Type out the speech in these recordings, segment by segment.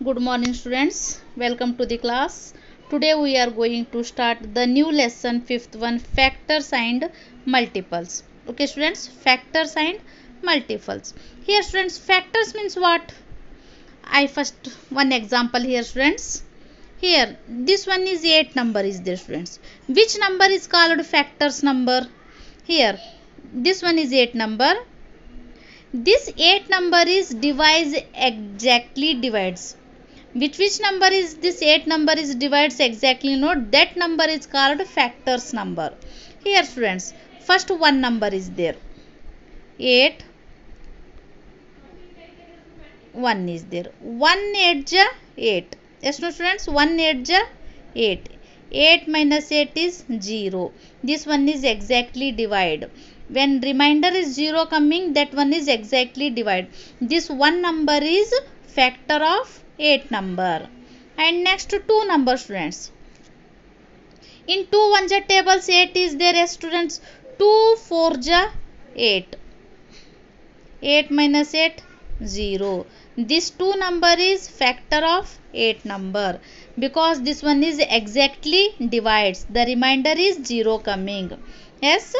Good morning students, welcome to the class. Today we are going to start the new lesson fifth one, factors and multiples. Okay students, factors and multiples. Here students, factors means what? I first one example here students. Here this one is 8 number is there students. Which number is called factors number? Here this one is 8 number. This 8 number is exactly divides. Which number is this 8 number is divides exactly? Note that number is called factors number. Here students, first one number is there. 8, 1 is there. 1 8 ja 8. Yes no students, 1 8 ja 8. 8 minus 8 is 0. This one is exactly divide. When remainder is 0 coming, that one is exactly divide. This one number is factor of 8 number. And next 2 number students. In 2 1 ja tables 8 is there as students. 2 4 ja 8. 8 minus 8 0. This 2 number is factor of 8 number because this one is exactly divides. The remainder is 0 coming. Yes.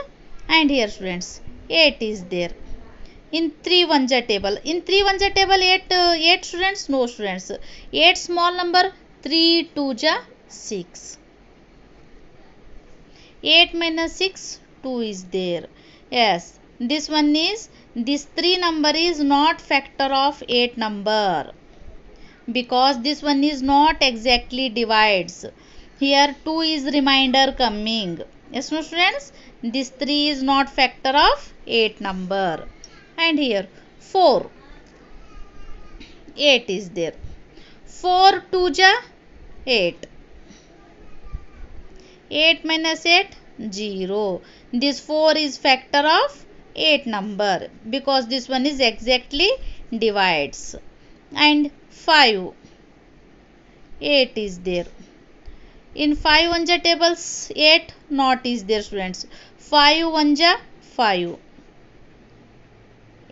And here students 8 is there. In 3 1 ja table. In 3 1 ja table 8 students? No students. 8 small number, 3 2 ja 6. 8 minus 6, 2 is there. Yes. This one is, this 3 number is not factor of 8 number. Because this one is not exactly divides. Here 2 is remainder coming. Yes no students? This 3 is not factor of 8 number. And here 4. 8 is there. 4 2 ja 8. 8 minus 8 0. This 4 is factor of 8 number because this one is exactly divides. And 5. 8 is there. In 5 1 ja tables 8 not is there students. 5 1 ja 5.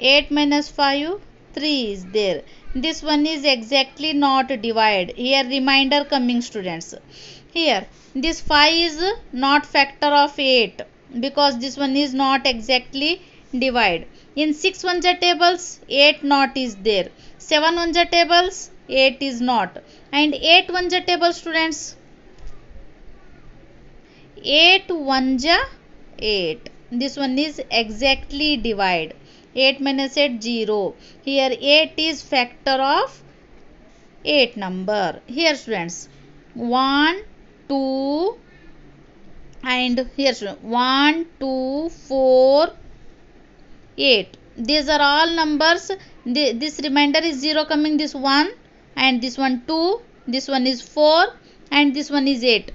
8 minus 5 3 is there. This one is exactly not divide. Here remainder coming students. Here this 5 is not factor of 8 because this one is not exactly divide. In 6 1 ja tables 8 not is there. 7 1 ja tables 8 is not. And 8 1 ja table students. 8 1 ja 8. This one is exactly divide. 8 minus 8 0. Here 8 is factor of 8 number. Here students 1 2 and here 1 2 4 8. These are all numbers. This remainder is 0 coming. This 1 and this one 2. This one is 4 and this one is 8.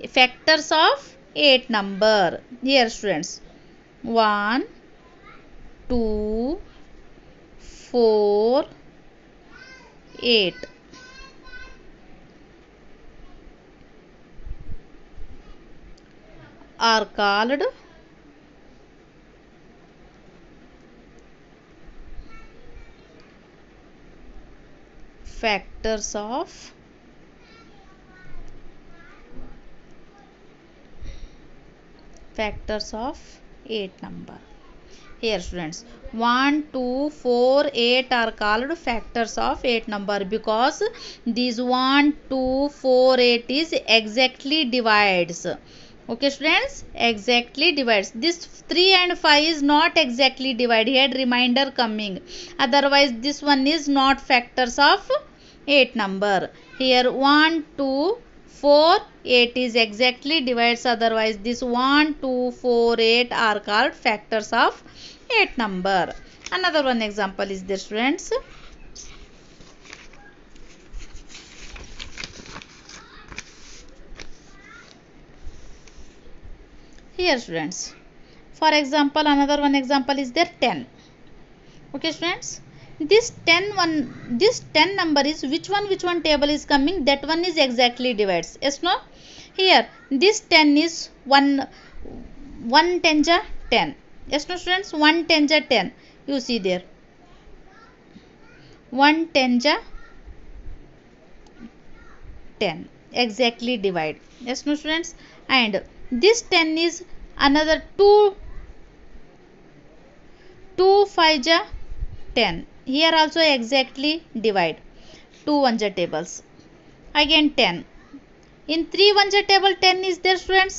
Factors of 8 number. Here students 1 2 4 8. Are called factors of 8 number. Here students 1 2 4 8 are called factors of 8 number because these 1 2 4 8 is exactly divides. Okay students, exactly divides. This 3 and 5 is not exactly divide. Here remainder coming. Otherwise this one is not factors of 8 number. Here 1 2 4 8 is exactly divides. Otherwise this 1 2 4 8 are called factors of 8 number. Another one example is there students. Here students, for example, another one example is there 10. Okay students, this 10 number is which one table is coming, that one is exactly divides. Yes no? Here this 10 is 1 10 ja 10. Yes no students, 1 10 ja 10. You see there 1 10 ja 10, exactly divide. Yes, no students? And this 10 is another 2 5 ja 10. Here also exactly divide. 2 1 ja tables. Again 10. In 3 1 ja table 10 is there, students.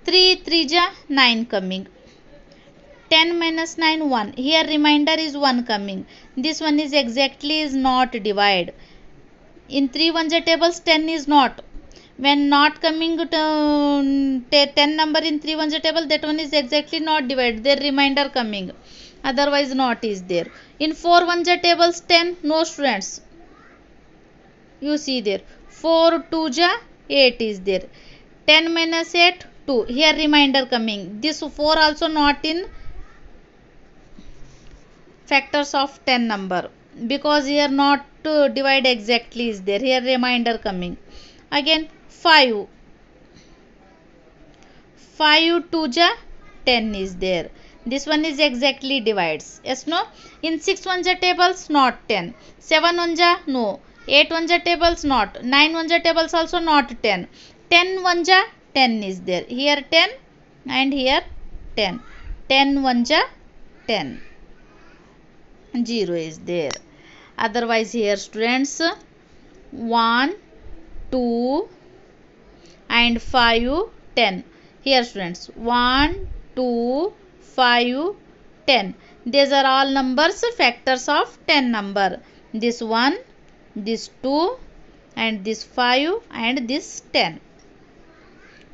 3 3 ja 9 coming. 10 minus 9 1. Here remainder is 1 coming. This one is exactly is not divide. In 3 1 ja tables 10 is not. When not coming to 10 number in 3 1 ja table, that one is exactly not divided. Their remainder coming. Otherwise not is there. In 4 1 ja tables 10, no students. You see there. 4 2 ja 8 is there. 10 minus 8 2. Here remainder coming. This 4 also not in factors of 10 number, because here not divide exactly is there. Here remainder coming. Again 5 2 ja 10 is there. This one is exactly divides. Yes, no? In 6 1 ja tables not 10. 7 1 ja no. 8 1 ja tables not. 9 1 ja tables also not 10. 10 1 ja 10 is there. Here 10 and here 10. 10 1 ja 10. 0 is there. Otherwise here students 1 2 and 5 10. Here students 1 2 5 10. These are all numbers factors of 10 number. This 1, this 2 and this 5 and this 10.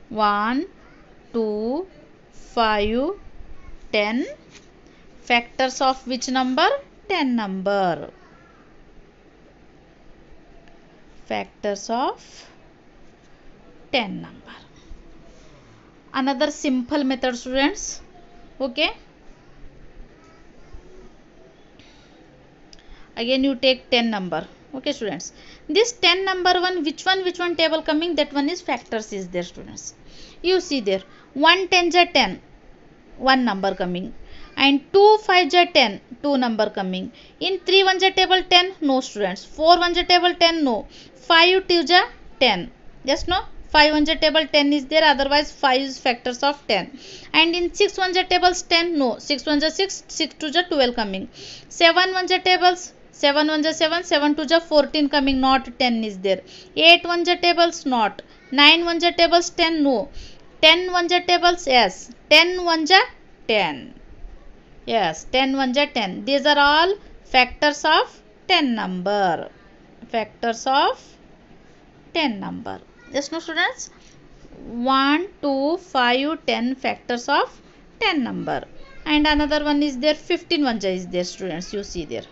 1 2 5 10. Factors of which number? 10 number. Factors of 10 number. Another simple method, students. Okay. Again you take 10 number. Okay, students. This 10 number one, which one table coming? That one is factors is there, students. You see there. 1 10 ja 10. One number coming. And 2 5 ja 10. Two number coming. In 3 1 ja table 10. No, students. 4 1 ja table 10. No. 5 2 ja 10. Yes, no? 5 1 ja table 10 is there. Otherwise 5 is factors of 10. And in 6 1 ja tables 10. No. 6 1 ja 6. 6 2 ja 12 coming. 7 1 ja tables 7 1 ja 7. 7 2 ja 14 coming. Not 10 is there. 8 1 ja tables not. 9 1 ja tables 10. No. 10 1 ja tables yes. 10 1 ja 10. Yes, 10 1 ja 10. These are all factors of 10 number. Factors of 10 number. Yes, no, students? 1 2 5 10 factors of 10 number. And another one is there. 15 1 ja is there, students. You see there.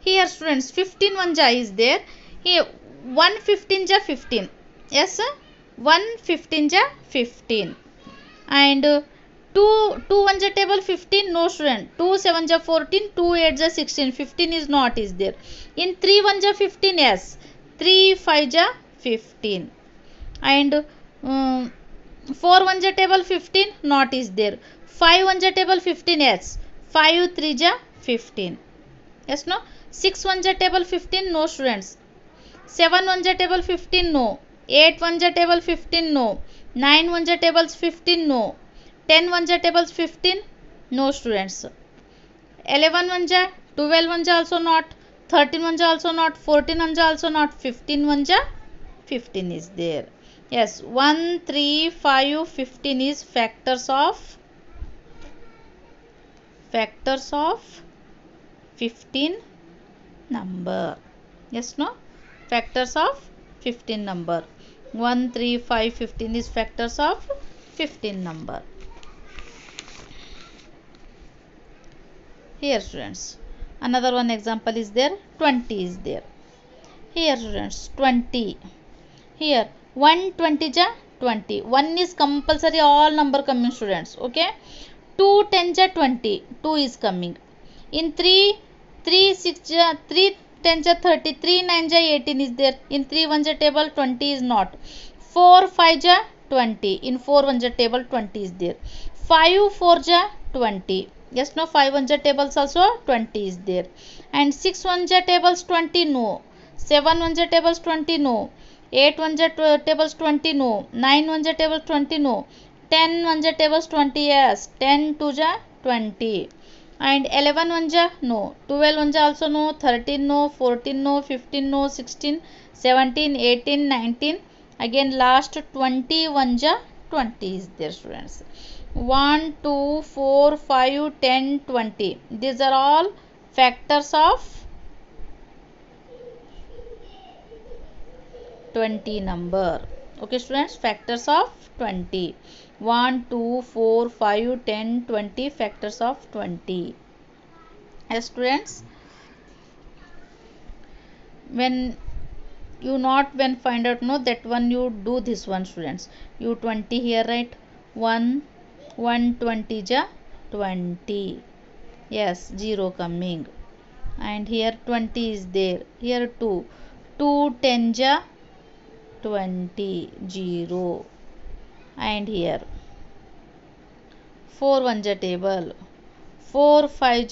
Here, students, 15 1 ja is there. Here 1 15 ja 15. Yes, 1 15 ja 15. And 2 1 ja table 15. No, student. 2 7 ja 14. 2 8 ja 16. 15 is not is there. In 3 1 ja 15. Yes. 3 5 ja 15. And 4 1 ja table 15. Not is there. 5 1 ja table 15. Yes. 5 3 ja 15. Yes, no? 6 1 ja table 15. No, students. 7 1 ja table 15. No. 8 1 ja table 15. No. 9 1 ja tables 15. No. 10 1 ja tables 15. No, students. 11 1 ja, 12 1 ja also not. 13 1 ja also not. 14 1 ja also not. 15 1 ja 15 is there. Yes, 1 3 5 15 is factors of 15 number. Yes, no? Factors of 15 number. 1 3 5 15 is factors of 15 number. Here, students, another one example is there. 20 is there. Here, students, 20. Here 1 20 ja 20. 1 is compulsory, all number coming, students. Okay. 2 10 ja 20. 2 is coming. In 3 6 ja 3 10 ja 30. 3 9 ja 18 is there. In 3 1 ja table 20 is not. 4 5 ja 20. In 4 1 ja table 20 is there. 5 4 ja 20. Yes, no. 5 1 tables also 20 is there. And 6 1 tables 20, no. 7 1 tables 20, no. 8 1 tables 20, no. 9 1 tables 20, no. 10 1 tables 20, yes. 10 2 20. And 11 1 no. 12 1 also no. 13 no. 14 no. 15 no. 16, 17, 18, 19. Again last 21 20 is there, students. 1 2 4 5 10 20. These are all factors of 20 number. Okay, students, factors of 20. 1 2 4 5 10 20 factors of 20. Yes, students, when when find out, no, that one you do this one, students. You 20 here, right? 1 120 20. Yes, 0 coming. And here 20 is there. Here 2 2 10 20, 0. And here 4 1 table. 4 5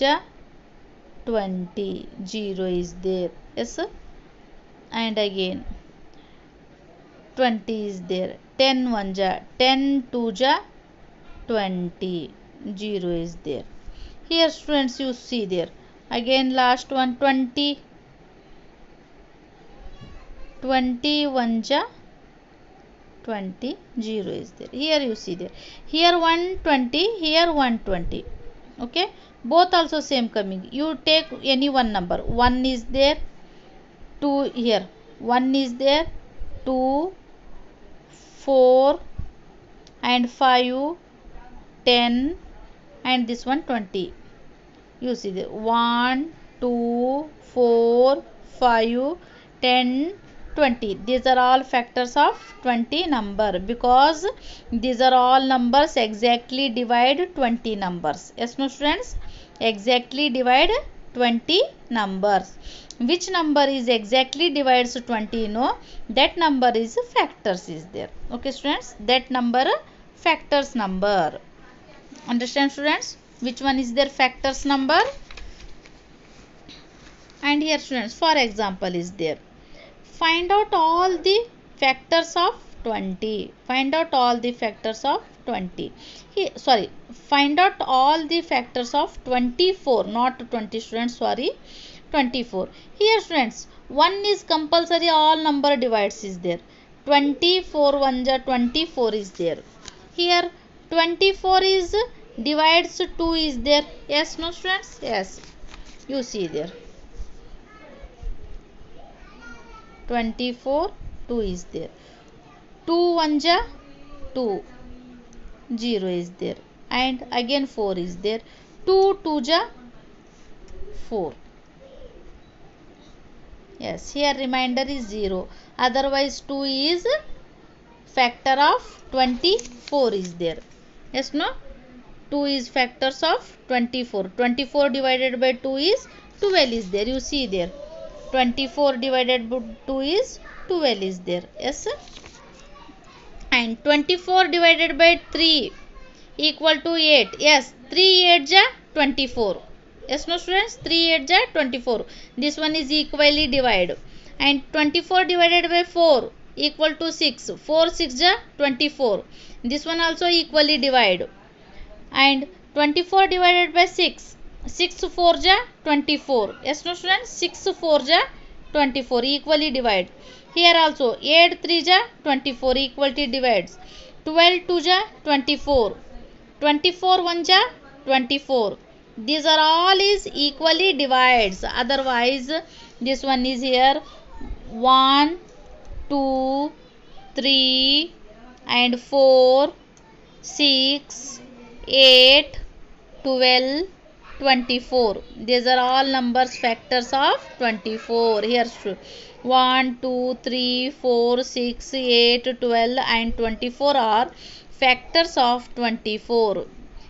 20, 0 is there. Yes. And again 20 is there. 10 1 10 2 20, 0 is there. Here, students, you see there. Again last one 20. 21 20, 0 is there. Here you see there. Here 120, here 120. Okay. Both also same coming. You take any one number. 1 is there. 2 here. 1 is there. 2, 4 and 5, 10 and this one 20. You see there. 1, 2, 4, 5, 10, 20. These are all factors of 20 number, because these are all numbers exactly divide 20 numbers. Yes, no, students? Exactly divide 20 numbers. Which number is exactly divides 20? No, that number is factors is there. Okay, students? That number factors number. Understand, students? Which one is their factors number? And here, students, for example is there. Find out all the factors of 20. Find out all the factors of 20. Find out all the factors of 24. Not 20, students, sorry. 24. Here, students, 1 is compulsory, all number divides is there. 24 1 24 is there. Here 24 is divides 2 is there. Yes, no, students? Yes. You see there. 24 2 is there. 2 1 2, 0 is there. And again 4 is there. 2 2 4. Yes, here remainder is 0. Otherwise 2 is factor of 24 is there. Yes, no? 2 is factors of 24. 24 divided by 2 is 12 is there. You see there. 24 divided by 2 is 12 is there. Yes. And 24 divided by 3 equal to 8. Yes. 3 8 24. Yes, no, students? 3 8 24. This one is equally divided. And 24 divided by 4 equal to 6. 4 6 24. This one also equally divided. And 24 divided by 6. 6 4 24. Yes, no, students? 6 4 24 equally divide. Here also 8 3 24 equally divides. 12 2 24. 24 1 24. These are all is equally divides. Otherwise this one is here 1 2 3 and 4 6 8 12 24. These are all numbers factors of 24. Here 1 2 3 4 6 8 12 and 24 are factors of 24.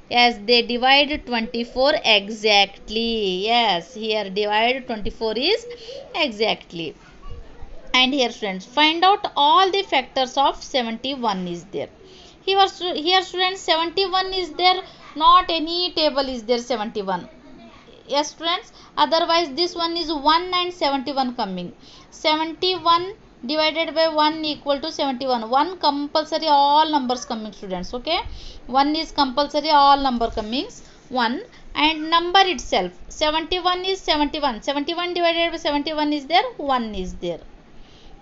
Yes, they divide 24 exactly. Yes, here divide 24 is exactly. And here, students, find out all the factors of 71 is there. Here students, 71 is there. not any table is there 71. Yes students, otherwise this one is 1 and 71 coming. 71 divided by 1 equal to 71. 1 compulsory all numbers coming students. Okay, 1 is compulsory all number coming 1, and number itself 71 is 71. 71 divided by 71 is there, 1 is there.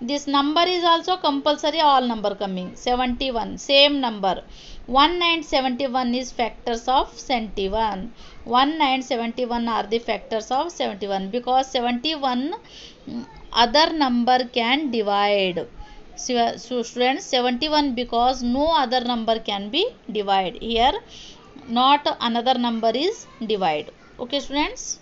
This number is also compulsory all number coming 71, same number. 1 and 71 is factors of 71. 1 and 71 are the factors of 71 because 71 other number can divide. So students, 71 because no other number can be divided. Here not another number is divide. Okay students.